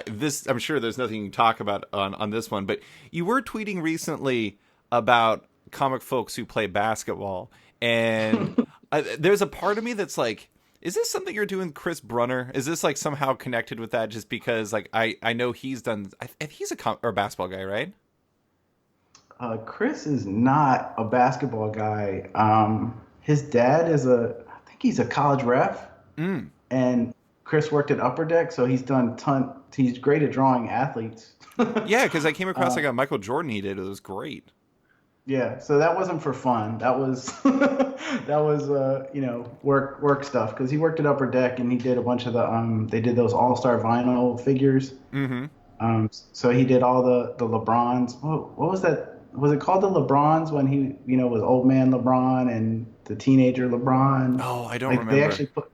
this. I'm sure there's nothing you can talk about on this one, but you were tweeting recently about comic folks who play basketball, and there's a part of me that's like, is this something you're doing, Chris Brunner? Is this like somehow connected with that? Just because, like, I know he's done. He's a basketball guy, right? Chris is not a basketball guy. His dad I think he's a college ref, Mm. and Chris worked at Upper Deck, so he's great at drawing athletes. Yeah, because I came across uh, like a Michael Jordan he did. It was great. yeah, so that wasn't for fun. That was that was work stuff because he worked at Upper Deck and he did a bunch of they did those All Star vinyl figures. Mm-hmm. So he did all the LeBrons. What was that? Was it called the LeBrons when he was old man LeBron and the teenager LeBron? Oh, I don't Like they remember. actually put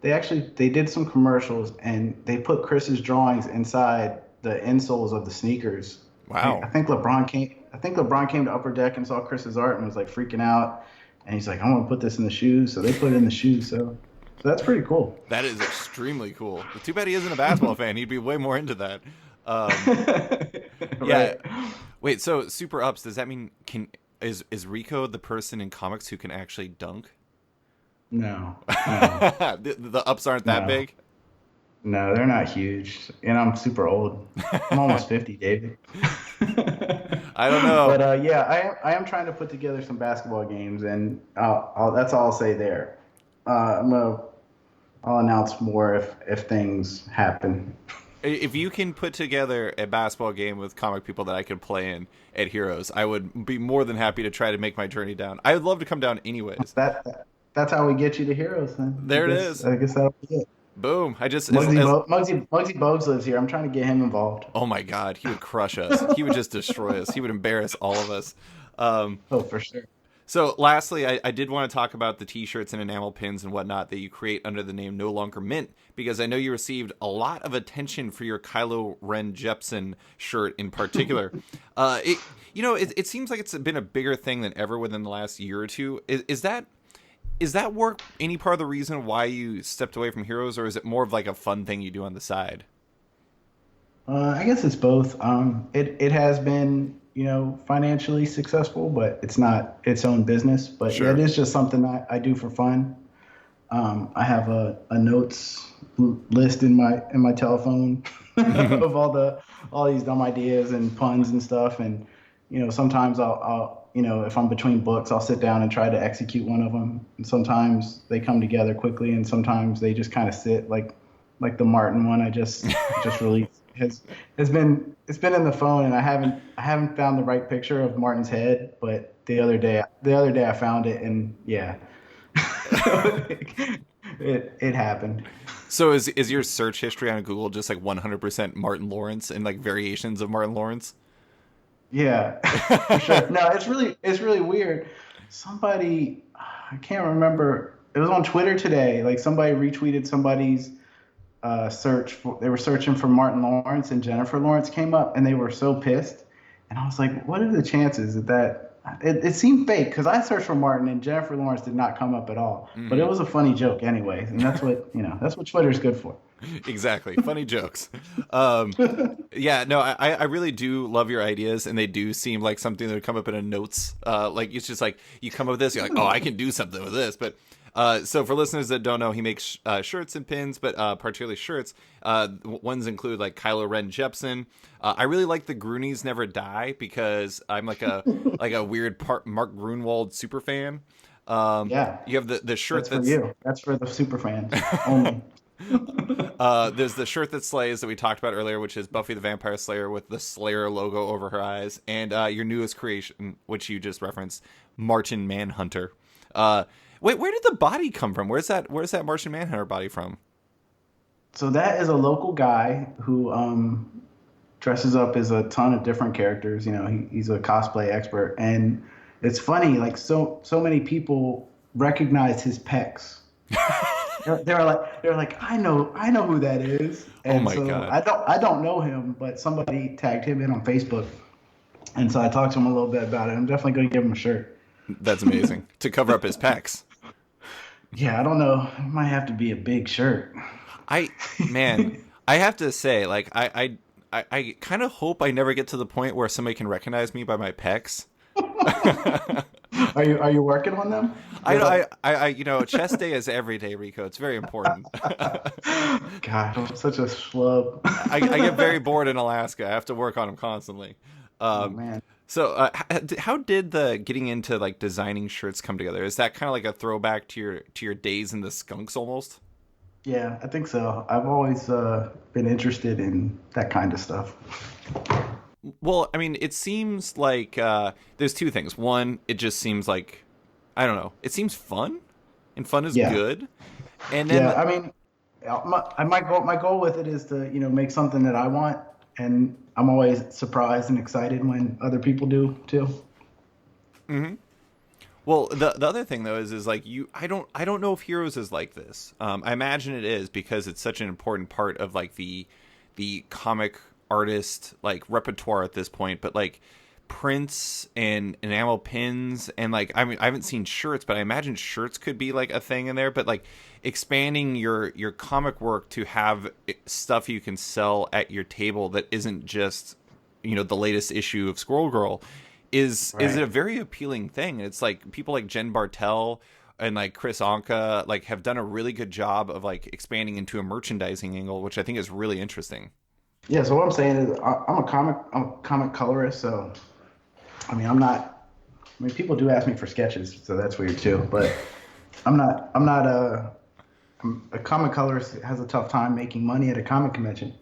they did some commercials and they put Chris's drawings inside the insoles of the sneakers. Wow. I think LeBron came to Upper Deck and saw Chris's art and was like freaking out. And he's like, I want to put this in the shoes. So they put it in the shoes. So that's pretty cool. That is extremely cool. Too bad he isn't a basketball fan. He'd be way more into that. Um, yeah. Right. Wait. So super ups. Does that mean is Rico the person in comics who can actually dunk? No, no, The ups aren't that no, big. no, they're not huge. And I'm super old. I'm almost 50, David. I don't know. But yeah, I am trying to put together some basketball games, and that's all I'll say there. I'll announce more if things happen. If you can put together a basketball game with comic people that I could play in at Heroes, I would be more than happy to try to make my journey down. I would love to come down anyways. That's how we get you to Heroes, then. There it is. I guess that'll be it. Boom. I just Muggsy Bogues lives here. I'm trying to get him involved. oh my god, he would crush us. He would just destroy us. He would embarrass all of us. Oh, for sure. So, lastly, I did want to talk about the T-shirts and enamel pins and whatnot that you create under the name No Longer Mint, because I know you received a lot of attention for your Kylo Ren Jepsen shirt in particular. It seems like it's been a bigger thing than ever within the last year or two. Is that work any part of the reason why you stepped away from Heroes, or is it more of like a fun thing you do on the side? I guess it's both. It has been, financially successful, but it's not its own business. But yeah, it Sure. is just something I do for fun. I have a notes list in my telephone of all these dumb ideas and puns and stuff. And sometimes if I'm between books, I'll sit down and try to execute one of them. And sometimes they come together quickly, and sometimes they just kind of sit like the Martin one I just released it's been in the phone, and I haven't found the right picture of Martin's head, but the other day I found it, and yeah, it happened. So is your search history on Google just like 100% Martin Lawrence and like variations of Martin Lawrence? Yeah, for sure. No, it's really weird. Somebody, I can't remember. It was on Twitter today. Like somebody retweeted somebody's search for. They were searching for Martin Lawrence, and Jennifer Lawrence came up, and they were so pissed. And I was like, what are the chances that it seemed fake because I searched for Martin and Jennifer Lawrence did not come up at all. But it was a funny joke anyway, and that's what Twitter's good for. Exactly. Funny jokes. Yeah, no, I really do love your ideas, and they do seem like something that would come up in a notes. Like it's just like you come up with this, you're like, oh, I can do something with this. But so for listeners that don't know, he makes shirts and pins, but particularly shirts. Ones include like Kylo Ren Jepsen. I really like the Groonies Never Die because I'm like a weird Mark Grunwald super fan. Yeah, You have the shirt that's for you. That's for the super fans only. There's the shirt that slays that we talked about earlier, which is Buffy the Vampire Slayer with the Slayer logo over her eyes, and your newest creation, which you just referenced, Martian Manhunter. Wait, where did the body come from? Where's that Martian Manhunter body from? So that is a local guy who dresses up as a ton of different characters. He's a cosplay expert, and it's funny. Like so many people recognize his pecs. They were like, I know who that is. And oh my so god! I don't know him, but somebody tagged him in on Facebook, and so I talked to him a little bit about it. I'm definitely going to give him a shirt. That's amazing to cover up his pecs. Yeah, I don't know. It might have to be a big shirt. Man, I have to say, like, I kind of hope I never get to the point where somebody can recognize me by my pecs. Are you working on them? Chest day is every day, Rico. It's very important. God, I'm such a schlub. I get very bored in Alaska. I have to work on them constantly. Oh man. So, how did the getting into like designing shirts come together? Is that kind of like a throwback to your days in the skunks almost? Yeah, I think so. I've always been interested in that kind of stuff. Well, I mean, it seems like there's two things. One, it just seems like, I don't know, it seems fun, and fun is good. And then, yeah, I mean, my goal with it is to make something that I want, and I'm always surprised and excited when other people do too. Mm-hmm. Well, the other thing though is like I don't know if Heroes is like this. I imagine it is because it's such an important part of like the comic artist like repertoire at this point. But like prints and enamel pins and like I mean I haven't seen shirts, but I imagine shirts could be like a thing in there. But like expanding your comic work to have stuff you can sell at your table that isn't just the latest issue of Squirrel Girl. Is it a very appealing thing? It's like people like Jen Bartel and like Chris Anka like have done a really good job of like expanding into a merchandising angle, which I think is really interesting. Yeah, so what I'm saying is I'm a comic colorist, so I mean people do ask me for sketches, so that's weird too, but I'm not a comic colorist has a tough time making money at a comic convention.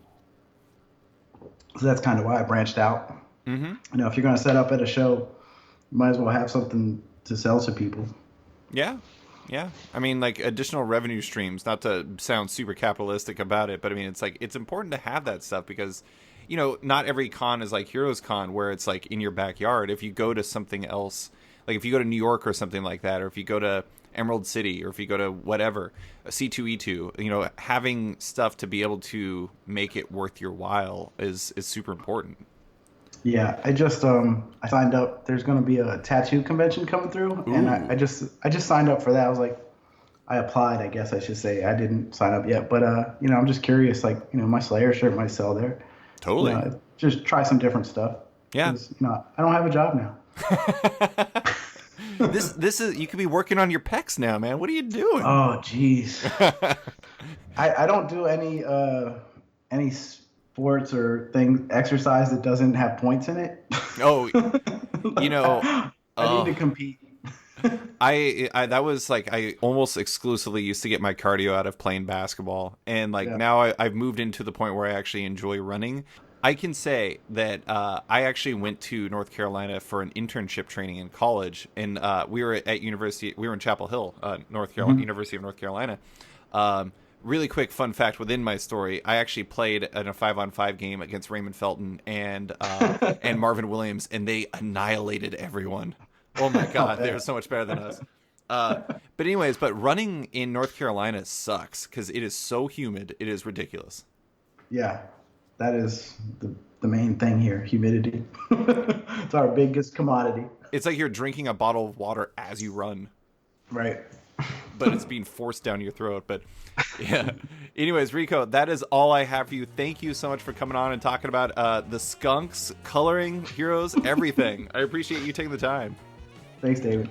So that's kind of why I branched out. Mm-hmm. If you're going to set up at a show, you might as well have something to sell to people. Yeah. I mean, like additional revenue streams, not to sound super capitalistic about it, but I mean, it's like, it's important to have that stuff because, not every con is like HeroesCon where it's like in your backyard. If you go to something else, like if you go to New York or something like that, or if you go to Emerald City, or if you go to whatever, C2E2, having stuff to be able to make it worth your while is super important. Yeah, I just I signed up. There's going to be a tattoo convention coming through, Ooh. and I just signed up for that. I was like, I applied, I guess I should say. I didn't sign up yet, but I'm just curious. Like, my Slayer shirt might sell there. Totally. Just try some different stuff. Yeah. I don't have a job now. This is you could be working on your pecs now, man. What are you doing? Oh, jeez. I don't do any sports or exercise that doesn't have points in it. Oh, I need to compete. I that was like I almost exclusively used to get my cardio out of playing basketball, and like now I've moved into the point where I actually enjoy running. I can say that I actually went to North Carolina for an internship training in college, and we were at university. We were in Chapel Hill, North Carolina, University of North Carolina. Really quick fun fact within my story: I actually played in a 5-on-5 game against Raymond Felton and Marvin Williams, and they annihilated everyone. Oh my God, they're so much better than us. But running in North Carolina sucks because it is so humid. It is ridiculous. Yeah, that is the main thing here, humidity. It's our biggest commodity. It's like you're drinking a bottle of water as you run. Right. But it's being forced down your throat. But yeah. Anyways, Rico, that is all I have for you. Thank you so much for coming on and talking about the skunks, coloring, heroes, everything. I appreciate you taking the time. Thanks, David.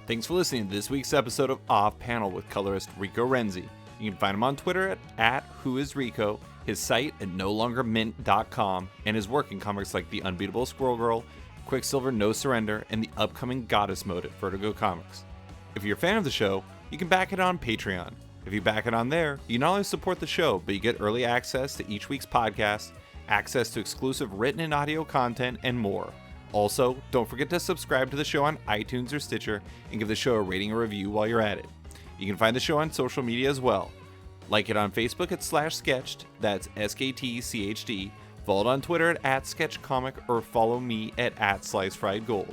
Thanks for listening to this week's episode of Off Panel with colorist Rico Renzi. You can find him on Twitter at whoisrico, his site at nolongermint.com, and his work in comics like The Unbeatable Squirrel Girl, Quicksilver No Surrender, and the upcoming Goddess Mode at Vertigo Comics. If you're a fan of the show, you can back it on Patreon. If you back it on there, you not only support the show, but you get early access to each week's podcast, access to exclusive written and audio content, and more. Also, don't forget to subscribe to the show on iTunes or Stitcher and give the show a rating or review while you're at it. You can find the show on social media as well. Like it on Facebook at /sketched, that's SKTCHD. Follow it on Twitter at @sketchcomic or follow me at @slicefriedgold.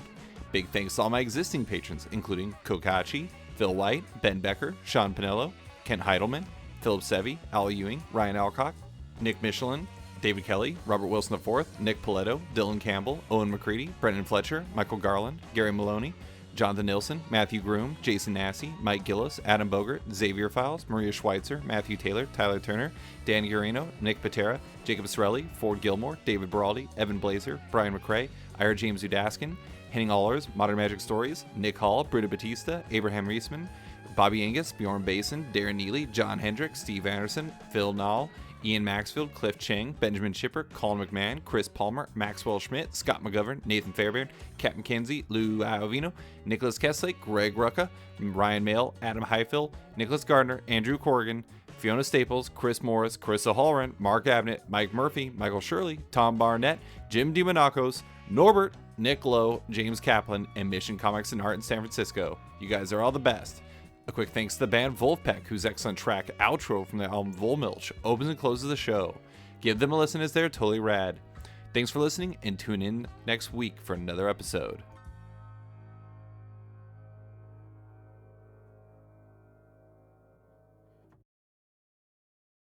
Big thanks to all my existing patrons, including Kokachi, Phil White, Ben Becker, Sean Pinello, Kent Heidelman, Philip Sevi, Al Ewing, Ryan Alcock, Nick Michelin, David Kelly, Robert Wilson IV, Nick Paletto, Dylan Campbell, Owen McCready, Brendan Fletcher, Michael Garland, Gary Maloney, Jonathan Nilsson, Matthew Groom, Jason Massey, Mike Gillis, Adam Bogert, Xavier Files, Maria Schweitzer, Matthew Taylor, Tyler Turner, Dan Guarino, Nick Patera, Jacob Sorelli, Ford Gilmore, David Baraldi, Evan Blazer, Brian McRae, Ira James Udaskin, Henning Allers, Modern Magic Stories, Nick Hall, Britta Batista, Abraham Reisman, Bobby Angus, Bjorn Basin, Darren Neely, John Hendricks, Steve Anderson, Phil Nall, Ian Maxfield, Cliff Chang, Benjamin Chipper, Colin McMahon, Chris Palmer, Maxwell Schmidt, Scott McGovern, Nathan Fairbairn, Kat McKenzie, Lou Iovino, Nicholas Kesslake, Greg Rucka, Ryan Mail, Adam Highfill, Nicholas Gardner, Andrew Corrigan, Fiona Staples, Chris Morris, Carissa Hallren, Mark Avnet, Mike Murphy, Michael Shirley, Tom Barnett, Jim DiMonacos, Norbert, Nick Lowe, James Kaplan, and Mission Comics and Art in San Francisco. You guys are all the best. A quick thanks to the band Wolfpack, whose excellent track Outro from the album Volmilch opens and closes the show. Give them a listen as they're totally rad. Thanks for listening and tune in next week for another episode.